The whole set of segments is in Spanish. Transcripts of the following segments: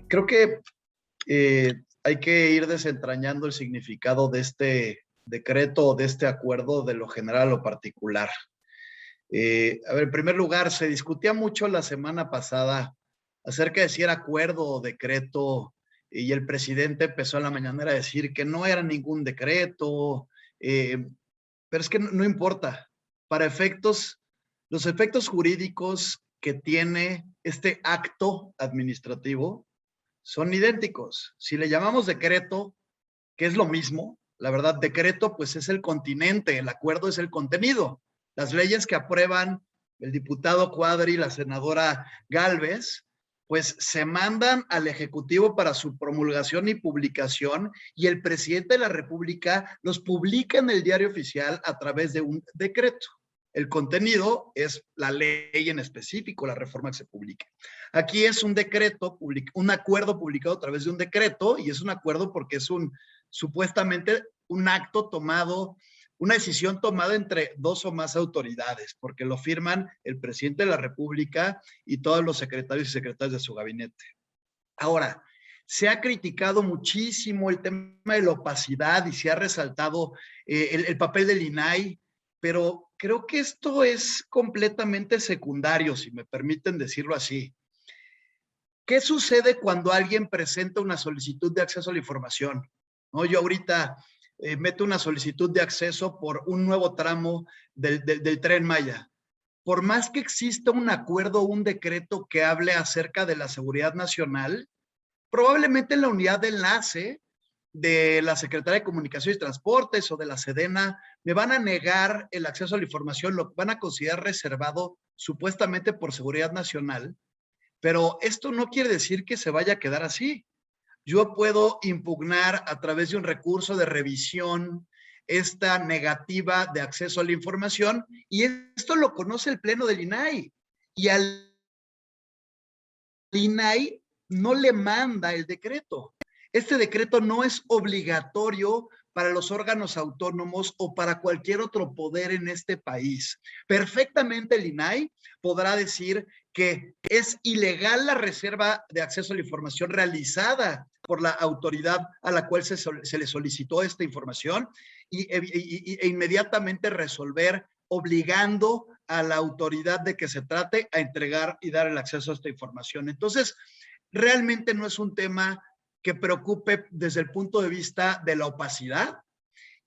Creo que hay que ir desentrañando el significado de este decreto o de este acuerdo de lo general a lo particular. A ver, en primer lugar, se discutía mucho la semana pasada acerca de si era acuerdo o decreto, y el presidente empezó en la mañanera a decir que no era ningún decreto, pero es que no importa. Para efectos, los efectos jurídicos que tiene este acto administrativo son idénticos. Si le llamamos decreto, que es lo mismo, la verdad, decreto pues es el continente, el acuerdo es el contenido. Las leyes que aprueban el diputado Cuadri y la senadora Gálvez, pues se mandan al Ejecutivo para su promulgación y publicación, y el presidente de la República los publica en el Diario Oficial a través de un decreto. El contenido es la ley en específico, la reforma que se publica. Aquí es un decreto, un acuerdo publicado a través de un decreto, y es un acuerdo porque es supuestamente un acto tomado, una decisión tomada entre dos o más autoridades, porque lo firman el presidente de la República y todos los secretarios y secretarias de su gabinete. Ahora, se ha criticado muchísimo el tema de la opacidad y se ha resaltado el papel del INAI, pero creo que esto es completamente secundario, si me permiten decirlo así. ¿Qué sucede cuando alguien presenta una solicitud de acceso a la información? ¿No? Yo ahorita meto una solicitud de acceso por un nuevo tramo del Tren Maya. Por más que exista un acuerdo o un decreto que hable acerca de la seguridad nacional, probablemente en la unidad de enlace de la Secretaría de Comunicaciones y Transportes o de la Sedena me van a negar el acceso a la información, lo van a considerar reservado supuestamente por seguridad nacional, pero esto no quiere decir que se vaya a quedar así. Yo puedo impugnar a través de un recurso de revisión esta negativa de acceso a la información, y esto lo conoce el Pleno del INAI, y al INAI no le manda el decreto. Este decreto no es obligatorio para los órganos autónomos o para cualquier otro poder en este país. Perfectamente el INAI podrá decir que es ilegal la reserva de acceso a la información realizada por la autoridad a la cual se le solicitó esta información e inmediatamente resolver obligando a la autoridad de que se trate a entregar y dar el acceso a esta información. Entonces, realmente no es un tema que preocupe desde el punto de vista de la opacidad,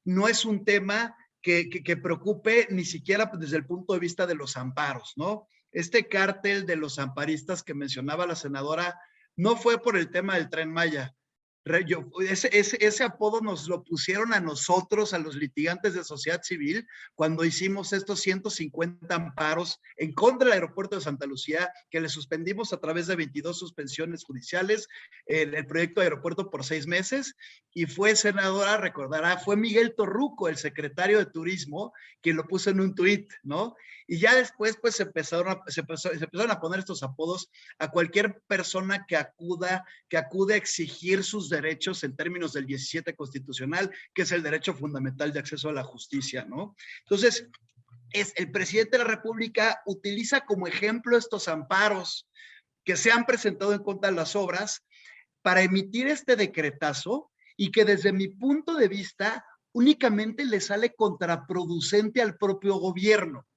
no es un tema que preocupe ni siquiera desde el punto de vista de los amparos, ¿no? Este cártel de los amparistas que mencionaba la senadora no fue por el tema del Tren Maya. Ese apodo nos lo pusieron a nosotros, a los litigantes de sociedad civil, cuando hicimos estos 150 amparos en contra del aeropuerto de Santa Lucía, que le suspendimos a través de 22 suspensiones judiciales el proyecto de aeropuerto por 6 meses, y fue, senadora, recordará, fue Miguel Torruco, el secretario de Turismo, quien lo puso en un tuit, ¿no? Y ya después, pues, se empezaron a poner estos apodos a cualquier persona que acude a exigir sus derechos en términos del 17 constitucional, que es el derecho fundamental de acceso a la justicia, ¿no? Entonces, el presidente de la República utiliza como ejemplo estos amparos que se han presentado en contra de las obras para emitir este decretazo, y que desde mi punto de vista únicamente le sale contraproducente al propio gobierno.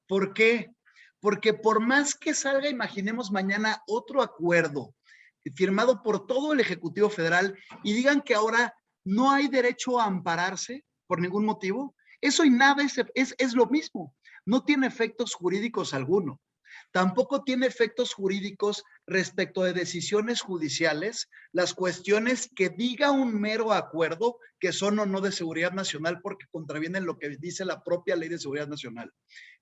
¿Por qué? Porque por más que salga, imaginemos mañana otro acuerdo firmado por todo el Ejecutivo Federal y digan que ahora no hay derecho a ampararse por ningún motivo, eso y nada es lo mismo. No tiene efectos jurídicos alguno. Tampoco tiene efectos jurídicos respecto de decisiones judiciales, las cuestiones que diga un mero acuerdo que son o no de seguridad nacional, porque contravienen lo que dice la propia Ley de Seguridad Nacional.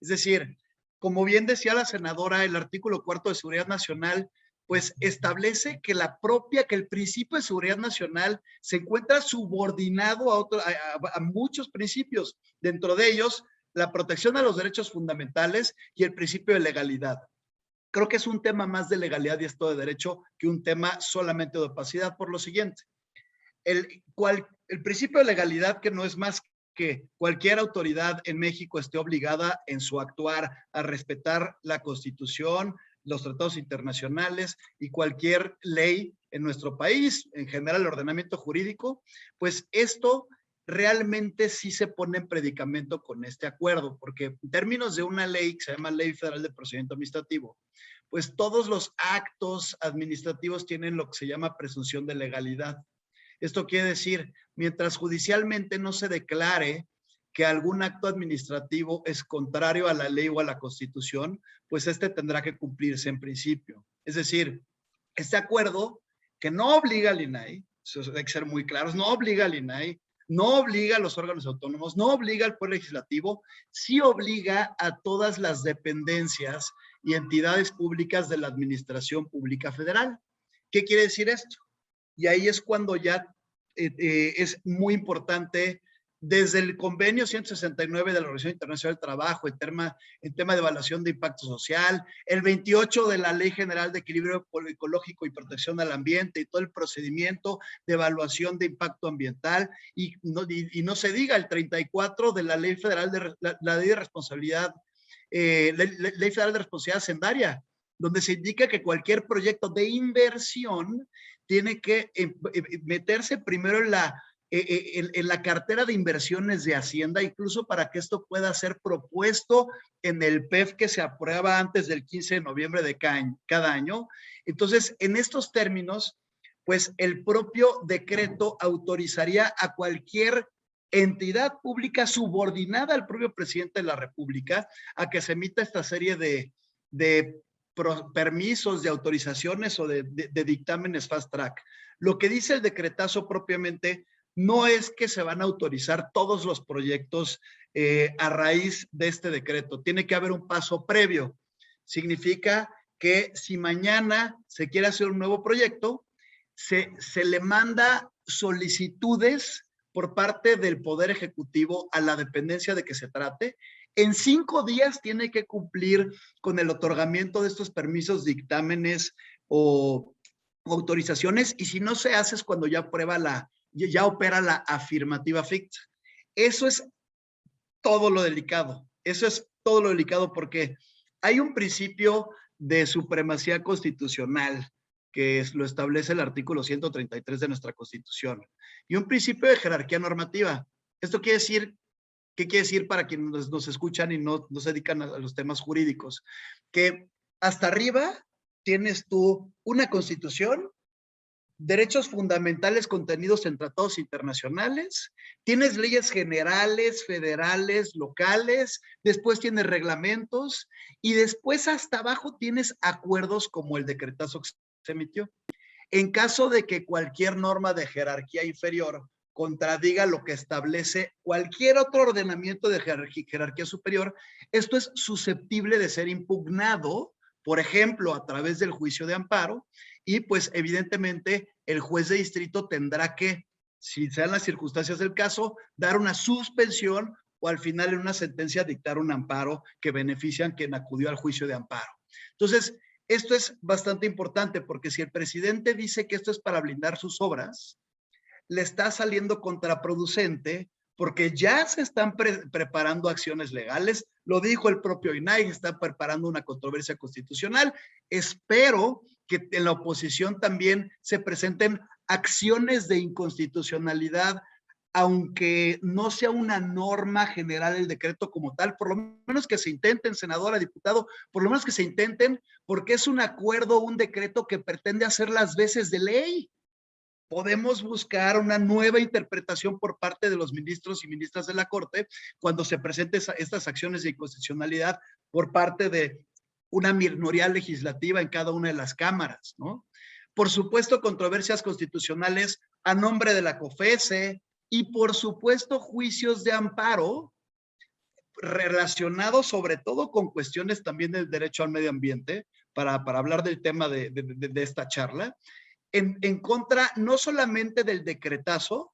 Es decir, como bien decía la senadora, el artículo 4 de Seguridad Nacional pues establece que el principio de seguridad nacional se encuentra subordinado a muchos principios, dentro de ellos la protección a los derechos fundamentales y el principio de legalidad. Creo que es un tema más de legalidad y Estado de Derecho que un tema solamente de opacidad, por lo siguiente. El principio de legalidad, que no es más que cualquier autoridad en México esté obligada en su actuar a respetar la Constitución, los tratados internacionales y cualquier ley en nuestro país, en general el ordenamiento jurídico, pues esto realmente sí se pone en predicamento con este acuerdo, porque en términos de una ley que se llama Ley Federal de Procedimiento Administrativo, pues todos los actos administrativos tienen lo que se llama presunción de legalidad. Esto quiere decir, mientras judicialmente no se declare que algún acto administrativo es contrario a la ley o a la Constitución, pues este tendrá que cumplirse en principio. Es decir, este acuerdo que no obliga al INAI, eso hay que ser muy claros, no obliga al INAI, no obliga a los órganos autónomos, no obliga al Poder Legislativo, sí obliga a todas las dependencias y entidades públicas de la Administración Pública Federal. ¿Qué quiere decir esto? Y ahí es cuando ya es muy importante, desde el convenio 169 de la Organización Internacional del Trabajo, en tema de evaluación de impacto social, el 28 de la Ley General de Equilibrio Ecológico y Protección al Ambiente y todo el procedimiento de evaluación de impacto ambiental, y no se diga el 34 de la Ley Federal de la Ley de Responsabilidad, Ley Federal de Responsabilidad Hacendaria, donde se indica que cualquier proyecto de inversión tiene que meterse primero en la cartera de inversiones de Hacienda, incluso para que esto pueda ser propuesto en el PEF que se aprueba antes del 15 de noviembre de cada año. Entonces, en estos términos, pues el propio decreto autorizaría a cualquier entidad pública subordinada al propio presidente de la República a que se emita esta serie de permisos, de autorizaciones o de dictámenes fast track. Lo que dice el decretazo propiamente no es que se van a autorizar todos los proyectos a raíz de este decreto. Tiene que haber un paso previo. Significa que si mañana se quiere hacer un nuevo proyecto, se le manda solicitudes por parte del Poder Ejecutivo a la dependencia de que se trate. En 5 días tiene que cumplir con el otorgamiento de estos permisos, dictámenes o autorizaciones, y si no se hace es cuando ya ya opera la afirmativa ficta. Eso es todo lo delicado. Eso es todo lo delicado porque hay un principio de supremacía constitucional que lo establece el artículo 133 de nuestra Constitución, y un principio de jerarquía normativa. Esto quiere decir, ¿qué quiere decir para quienes nos escuchan y no se dedican a los temas jurídicos? Que hasta arriba tienes tú una Constitución, derechos fundamentales contenidos en tratados internacionales, tienes leyes generales, federales, locales, después tienes reglamentos, y después hasta abajo tienes acuerdos como el decretazo que se emitió. En caso de que cualquier norma de jerarquía inferior contradiga lo que establece cualquier otro ordenamiento de jerarquía superior, esto es susceptible de ser impugnado, por ejemplo, a través del juicio de amparo, y pues evidentemente el juez de distrito tendrá que, si sean las circunstancias del caso, dar una suspensión o al final en una sentencia dictar un amparo que beneficia a quien acudió al juicio de amparo. Entonces, esto es bastante importante porque si el presidente dice que esto es para blindar sus obras, le está saliendo contraproducente porque ya se están preparando acciones legales. Lo dijo el propio INAI, está preparando una controversia constitucional. Espero que en la oposición también se presenten acciones de inconstitucionalidad, aunque no sea una norma general el decreto como tal, por lo menos que se intenten, senadora, diputado, por lo menos que se intenten, porque es un acuerdo, un decreto que pretende hacer las veces de ley. Podemos buscar una nueva interpretación por parte de los ministros y ministras de la Corte cuando se presenten estas acciones de inconstitucionalidad por parte de una minoría legislativa en cada una de las cámaras, ¿no? Por supuesto, controversias constitucionales a nombre de la COFESE y, por supuesto, juicios de amparo relacionados sobre todo con cuestiones también del derecho al medio ambiente, para hablar del tema de esta charla, en contra no solamente del decretazo,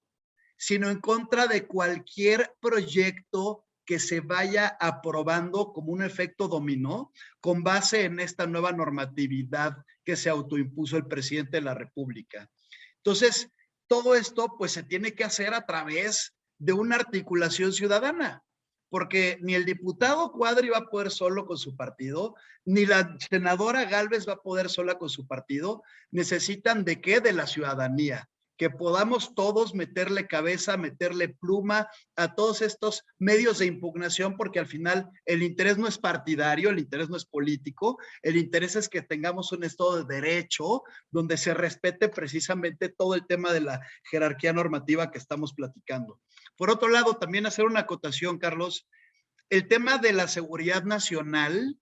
sino en contra de cualquier proyecto que se vaya aprobando como un efecto dominó con base en esta nueva normatividad que se autoimpuso el presidente de la República. Entonces, todo esto pues se tiene que hacer a través de una articulación ciudadana. porque ni el diputado Cuadri va a poder solo con su partido, ni la senadora Gálvez va a poder sola con su partido. Necesitan ¿de qué? De la ciudadanía, que podamos todos meterle cabeza, meterle pluma a todos estos medios de impugnación, porque al final el interés no es partidario, el interés no es político, el interés es que tengamos un Estado de derecho donde se respete precisamente todo el tema de la jerarquía normativa que estamos platicando. Por otro lado, también hacer una acotación, Carlos, el tema de la seguridad nacional,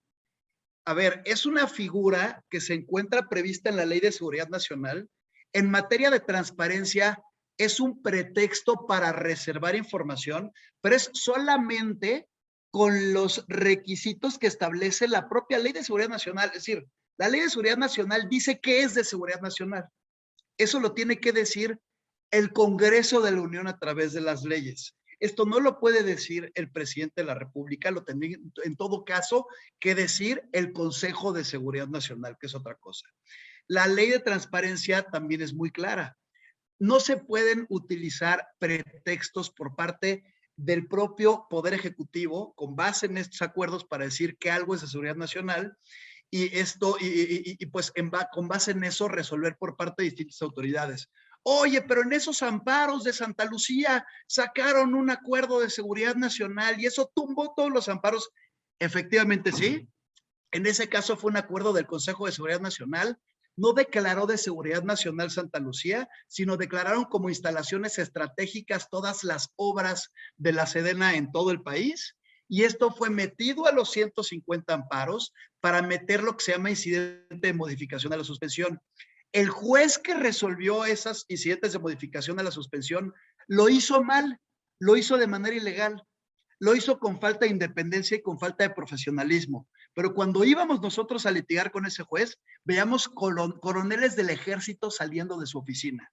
a ver, es una figura que se encuentra prevista en la Ley de Seguridad Nacional. En materia de transparencia, es un pretexto para reservar información, pero es solamente con los requisitos que establece la propia Ley de Seguridad Nacional. Es decir, la Ley de Seguridad Nacional dice qué es de seguridad nacional. Eso lo tiene que decir el Congreso de la Unión a través de las leyes. Esto no lo puede decir el presidente de la República, lo tendría en todo caso que decir el Consejo de Seguridad Nacional, que es otra cosa. La ley de transparencia también es muy clara. No se pueden utilizar pretextos por parte del propio Poder Ejecutivo con base en estos acuerdos para decir que algo es de seguridad nacional y pues con base en eso resolver por parte de distintas autoridades. Oye, pero en esos amparos de Santa Lucía sacaron un acuerdo de seguridad nacional y eso tumbó todos los amparos. Efectivamente, sí. En ese caso fue un acuerdo del Consejo de Seguridad Nacional. No declaró de seguridad nacional Santa Lucía, sino declararon como instalaciones estratégicas todas las obras de la Sedena en todo el país. Y esto fue metido a los 150 amparos para meter lo que se llama incidente de modificación a la suspensión. El juez que resolvió esas incidentes de modificación a la suspensión lo hizo mal, lo hizo de manera ilegal, lo hizo con falta de independencia y con falta de profesionalismo. Pero cuando íbamos nosotros a litigar con ese juez, veíamos coroneles del ejército saliendo de su oficina.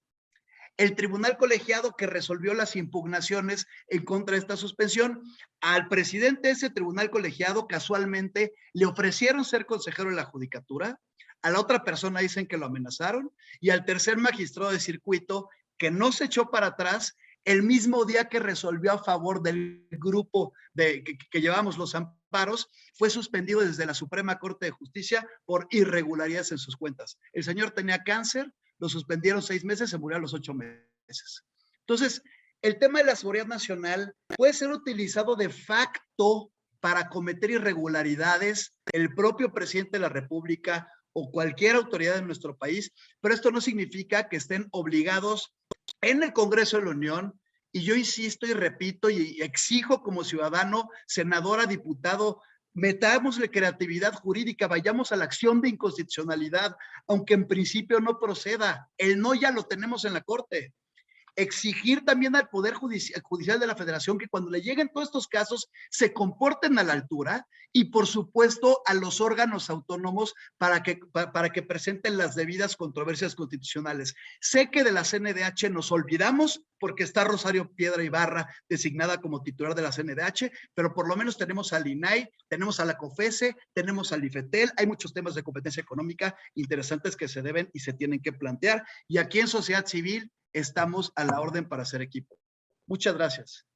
El tribunal colegiado que resolvió las impugnaciones en contra de esta suspensión, al presidente de ese tribunal colegiado casualmente le ofrecieron ser consejero de la judicatura, a la otra persona dicen que lo amenazaron y al tercer magistrado de circuito que no se echó para atrás el mismo día que resolvió a favor del grupo que llevamos los amparos, fue suspendido desde la Suprema Corte de Justicia por irregularidades en sus cuentas. El señor tenía cáncer, lo suspendieron 6 meses, se murió a los 8 meses. Entonces, el tema de la seguridad nacional puede ser utilizado de facto para cometer irregularidades. El propio presidente de la República o cualquier autoridad de nuestro país, pero esto no significa que estén obligados en el Congreso de la Unión, y yo insisto y repito y exijo como ciudadano, senadora, diputado, metámosle creatividad jurídica, vayamos a la acción de inconstitucionalidad, aunque en principio no proceda. El no ya lo tenemos en la Corte. Exigir también al Poder Judicial de la Federación que cuando le lleguen todos estos casos se comporten a la altura y por supuesto a los órganos autónomos para que presenten las debidas controversias constitucionales. Sé que de la CNDH nos olvidamos porque está Rosario Piedra Ibarra designada como titular de la CNDH, pero por lo menos tenemos al INAI, tenemos a la COFESE, tenemos al IFETEL, hay muchos temas de competencia económica interesantes que se deben y se tienen que plantear y aquí en sociedad civil estamos a la orden para hacer equipo. Muchas gracias.